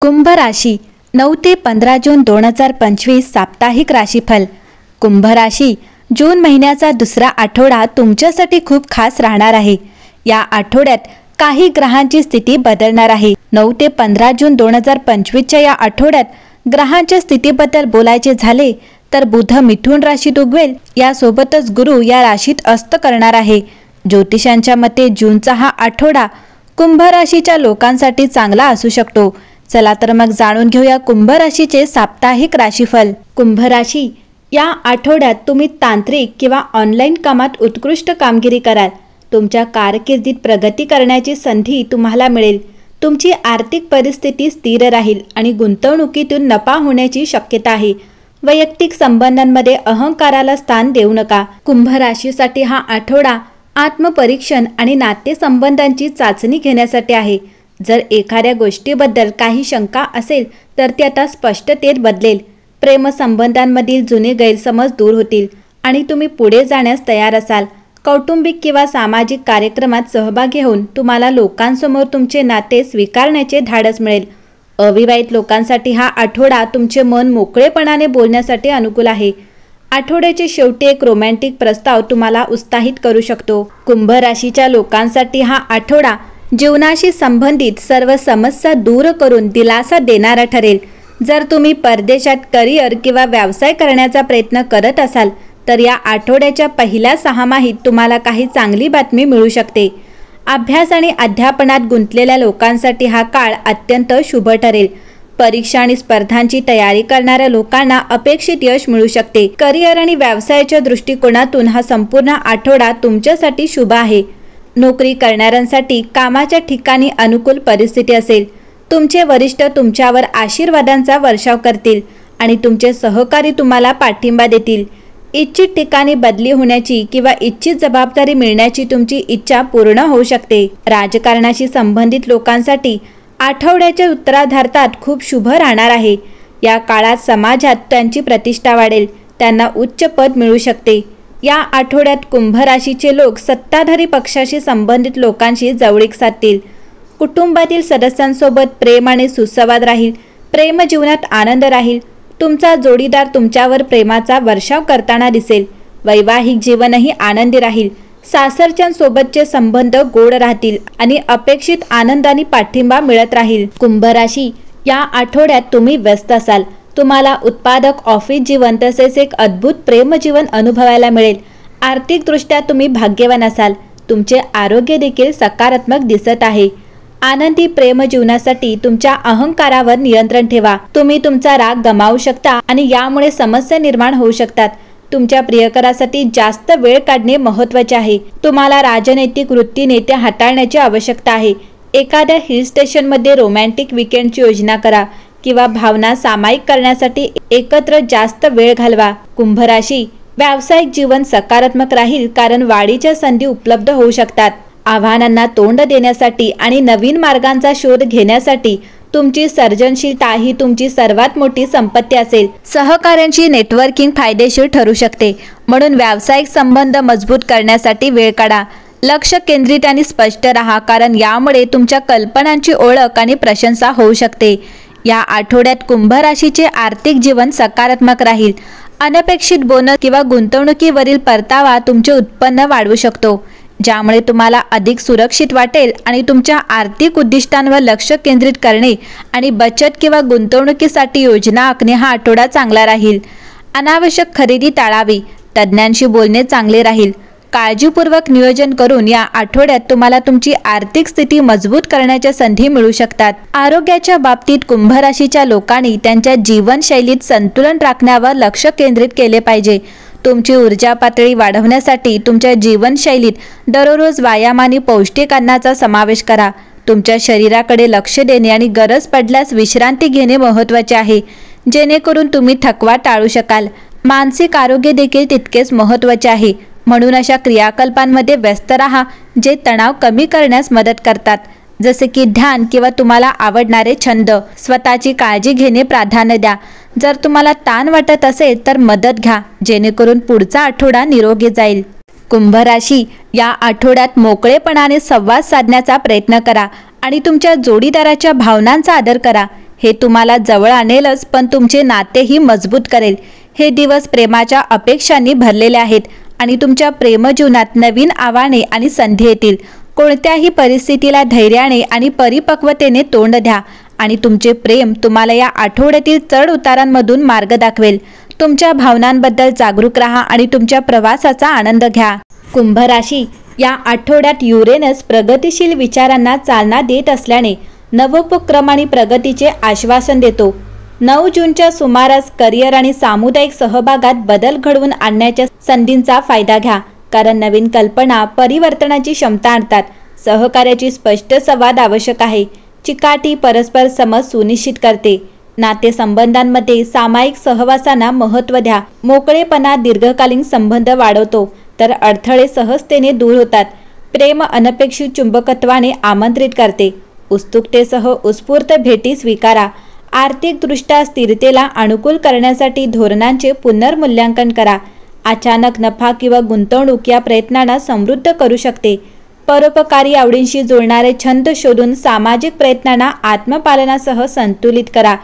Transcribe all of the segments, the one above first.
कुंभ राशी 9 ते 15 जून 2025 साप्ताहिक राशीफल। कुंभ राशी जून महिन्याचा दुसरा आठवडा तुमच्यासाठी खूप खास राहणार आहे। या आठवड्यात काही ग्रहांची स्थिती बदलणार आहे। 9 ते 15 जून 2025च्या या आठवड्यात ग्रहांच्या स्थितीबद्दल बोलायचे झाले तर बुध मिथुन राशीत उगवेल, यासोबतच गुरु या राशीत अस्त करणार आहे। ज्योतिषांच्या मते जूनचा हा आठवडा कुंभ राशीच्या लोकांसाठी चांगला असू शकतो। चला तर मग जाणून घेऊया कुंभ राशीचे साप्ताहिक राशीफल। कुंभ राशी या आठवड्यात तुम्ही तांत्रिक किंवा ऑनलाईन कामात उत्कृष्ट कामगिरी कराल। तुमच्या कारकिर्दीत प्रगती करण्याची संधी तुम्हाला मिळेल। तुमची आर्थिक परिस्थिती स्थिर राहील आणि गुंतवणुकीतून नफा होण्याची शक्यता आहे। वैयक्तिक संबंधांमध्ये अहंकाराला स्थान देऊ नका। कुंभ राशीसाठी हा आठवडा आत्मपरीक्षण आणि नातेसंबंधांची चाचणी घेण्यासाठी आहे। जर एखाद्या गोष्टीबद्दल काही शंका असेल तर ती आता स्पष्टतेत बदलेल। प्रेमसंबंधांमधील जुने गैरसमज दूर होतील आणि तुम्ही पुढे जाण्यास तयार असाल। कौटुंबिक किंवा सामाजिक कार्यक्रमात सहभागी होऊन तुम्हाला लोकांसमोर तुमचे नाते स्वीकारण्याचे धाडस मिळेल। अविवाहित लोकांसाठी हा आठवडा तुमचे मन मोकळेपणाने बोलण्यासाठी अनुकूल आहे। आठवड्याच्या शेवटी एक रोमॅन्टिक प्रस्ताव तुम्हाला उत्साहित करू शकतो। कुंभ राशीच्या लोकांसाठी हा आठवडा जीवनाशी संबंधित सर्व समस्या दूर करून दिलासा देणारा ठरेल। जर तुम्ही परदेशात करिअर किंवा व्यवसाय करण्याचा प्रयत्न करत असाल तर या आठवड्याच्या पहिल्या 6 माहीत तुम्हाला काही चांगली बातमी मिळू शकते। अभ्यास आणि अध्यापनात गुंतलेल्या लोकांसाठी हा काळ अत्यंत शुभ ठरेल। परीक्षा आणि स्पर्धांची तयारी करणाऱ्या लोकांना अपेक्षित यश मिळू शकते। करिअर आणि व्यवसायाच्या दृष्टिकोनातून हा संपूर्ण आठवडा तुमच्यासाठी शुभ आहे। नोकरी करणाऱ्यांसाठी कामाच्या ठिकाणी अनुकूल परिस्थिती असेल। तुमचे वरिष्ठ तुमच्यावर आशीर्वादांचा वर्षाव करतील आणि तुमचे सहकारी तुम्हाला पाठिंबा देतील। इच्छित ठिकाणी बदली होण्याची किंवा इच्छित जबाबदारी मिळण्याची तुमची इच्छा पूर्ण होऊ शकते। राजकारणाशी संबंधित लोकांसाठी आठवड्याच्या उत्तरार्धात खूप शुभ राहणार आहे। या काळात समाजात त्यांची प्रतिष्ठा वाढेल, त्यांना उच्च पद मिळू शकते। या आठवड्यात कुंभ राशीचे लोक सत्ताधारी पक्षाशी संबंधित लोकांशी जवळीक साधतील। कुटुंबातील सदस्यांसोबत प्रेम आणि सुसंवाद राहील। प्रेम जीवनात आनंद राहील। तुमचा जोडीदार तुमच्यावर प्रेमाचा वर्षाव करताना दिसेल। वैवाहिक जीवनही आनंदी राहील। सासरच्यांसोबतचे संबंध गोड राहतील आणि अपेक्षित आनंदाने पाठिंबा मिळत राहील। कुंभ राशी या आठवड्यात तुम्ही व्यस्त असाल। तुम्हाला उत्पादक ऑफिस जीवन तसेच एक अद्भुत प्रेम जीवन अनुभवायला मिळेल। आर्थिकदृष्ट्या तुम्ही भाग्यवान असाल। तुमचे आरोग्य देखील सकारात्मक दिसत आहे। आनंदी प्रेम जीवनासाठी तुमच्या अहंकारावर नियंत्रण ठेवा। तुम्ही तुमचा राग गमावू शकता आणि यामुळे समस्या निर्माण होऊ शकतात। तुमच्या प्रियकरासाठी जास्त वेळ काढणे महत्त्वाचे आहे। तुम्हाला राजनैतिक वृत्तीने हाताळण्याची आवश्यकता आहे। एखाद्या हिल स्टेशनमध्ये रोमॅन्टिक वीकेंडची योजना करा किंवा भावना सामायिक करण्यासाठी एकत्र जास्त वेळ घालवा। कुंभ राशी व्यावसायिक जीवन सकारात्मक राहील कारण वाढीच्या संधी उपलब्ध होऊ शकतात। आव्हानांना तोंड देण्यासाठी आणि नवीन मार्गांचा शोध घेण्यासाठी तुमची सर्जनशीलता ही तुमची सर्वात मोठी संपत्ती असेल। सहकाऱ्यांची नेटवर्किंग फायदेशीर ठरू शकते, म्हणून व्यावसायिक संबंध मजबूत करण्यासाठी वेळ काढा। लक्ष केंद्रित आणि स्पष्ट राहा कारण यामुळे तुमच्या कल्पनांची ओळख आणि प्रशंसा होऊ शकते। या आठवड्यात कुंभ राशीचे आर्थिक जीवन सकारात्मक राहील। अनपेक्षित बोनस किंवा गुंतवणुकीवरील परतावा तुमचे उत्पन्न वाढवू शकतो, ज्यामुळे तुम्हाला अधिक सुरक्षित वाटेल आणि तुमच्या आर्थिक उद्दिष्टांवर लक्ष केंद्रित करणे आणि बचत किंवा गुंतवणुकीसाठी योजना आखणे हा आठवडा चांगला राहील। अनावश्यक खरेदी टाळावी। तज्ज्ञांशी बोलणे चांगले राहील। काळजीपूर्वक नियोजन करून या आठवड्यात तुम्हाला तुमची आर्थिक स्थिती मजबूत करण्याच्या संधी मिळू शकतात। आरोग्याच्या बाबतीत कुंभ राशीच्या लोकांनी त्यांच्या जीवनशैलीत संतुलन राखण्यावर लक्ष केंद्रित केले पाहिजे। तुमची ऊर्जा पातळी वाढवण्यासाठी तुमच्या जीवनशैलीत दररोज व्यायाम आणि पौष्टिक अन्नाचा समावेश करा। तुमच्या शरीराकडे लक्ष देणे आणि गरज पडल्यास विश्रांती घेणे महत्त्वाचे आहे, जेणेकरून तुम्ही थकवा टाळू शकाल। मानसिक आरोग्य देखील तितकेच महत्त्वाचे आहे, म्हणून अशा क्रियाकल्पांमध्ये व्यस्त राहा जे तणाव कमी करण्यास मदत करतात, जसे की ध्यान किंवा तुम्हाला आवडणारे छंद। स्वतःची काळजी घेणे प्राधान्य द्या। जर तुम्हाला ताण वाटत असेल तर मदत घ्या, जेणेकरून पुढचा आठवडा निरोगी जाईल। कुंभ राशी या आठवड्यात मोकळेपणाने संवाद साधण्याचा प्रयत्न करा आणि तुमच्या जोडीदाराच्या भावनांचा आदर करा। हे तुम्हाला जवळ आणेलच, पण तुमचे नातेही मजबूत करेल. हे दिवस प्रेमाच्या अपेक्षांनी भरलेले आहेत आणि तुमच्या प्रेमजीवनात नवीन आव्हाने आणि संधी येतील. कोणत्याही परिस्थितीला धैर्याने आणि परिपक्वतेने तोंड द्या आणि तुमचे प्रेम तुम्हाला या आठवड्यातील चढ उतारांमधून मार्ग दाखवेल. तुमच्या भावनांबद्दल जागरूक राहा आणि तुमच्या प्रवासाचा आनंद घ्या. कुंभ राशी, या आठवड्यात युरेनस प्रगतिशील विचारांना चालना देत असल्याने नवोपक्रम आणि प्रगतीचे आश्वासन देतो. 9 जूनच्या सुमारास करिअर आणि सामुदायिक सहभागात बदल घडवून आणण्याच्या संधींचा फायदा घ्या, कारण नवीन कल्पना परिवर्तनाची क्षमता आणतात. सहकार्याची स्पष्ट संवाद आवश्यक आहे. चिकाटी परस्पर समज सुनिश्चित करते. नातेसंबंधांमध्ये सामायिक सहवासांना महत्त्व द्या. मोकळेपणा दीर्घकालीन संबंध वाढवतो, तर अडथळे सहजतेने दूर होतात. प्रेम अनपेक्षित चुंबकत्वाने आमंत्रित करते. उत्सुकतेसह उत्स्फूर्त भेटी स्वीकारा. आर्थिकदृष्ट्या स्थिरतेला अनुकूल करण्यासाठी धोरणांचे पुनर्मूल्यांकन करा. अचानक नफा किंवा गुंतवणूक या प्रयत्नांना समृद्ध करू शकते. परोपकारी आवडींशी जुळणारे छंद शोधून सामाजिक प्रयत्नांना आत्मपालनासह संतुलित करा.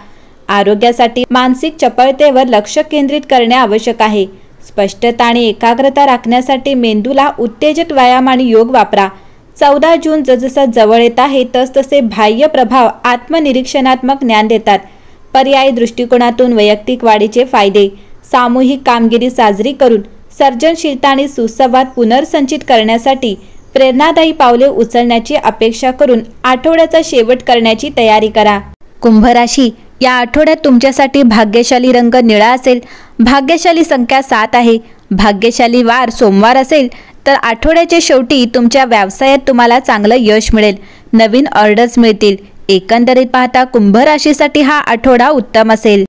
आरोग्यासाठी मानसिक चपळतेवर लक्ष केंद्रित करणे आवश्यक आहे. स्पष्टता आणि एकाग्रता राखण्यासाठी मेंदूला उत्तेजक व्यायाम आणि योग वापरा. 14 जून जसजसा जवळ येत आहे तसतसे बाह्य प्रभाव आत्मनिरीक्षणात्मक ज्ञान देतात. पर्यायी दृष्टिकोनातून वैयक्तिक वाढीचे फायदे. सामूहिक कामगिरी साजरी करून सर्जनशीलता आणि सुसंवाद पुनर्संचित करण्यासाठी प्रेरणादायी पावले उचलण्याची अपेक्षा करून आठवड्याचा शेवट करण्याची तयारी करा. कुंभ राशी, या आठवड्यात तुमच्यासाठी भाग्यशाली रंग निळा असेल. भाग्यशाली संख्या 7 आहे. भाग्यशाली वार सोमवार असेल. तर आठवड्याच्या शेवटी तुमच्या व्यवसायात तुम्हाला चांगलं यश मिळेल. नवीन ऑर्डर्स मिळतील. एकंदरीत पाहता कुंभ राशीसाठी हा आठवडा उत्तम असेल.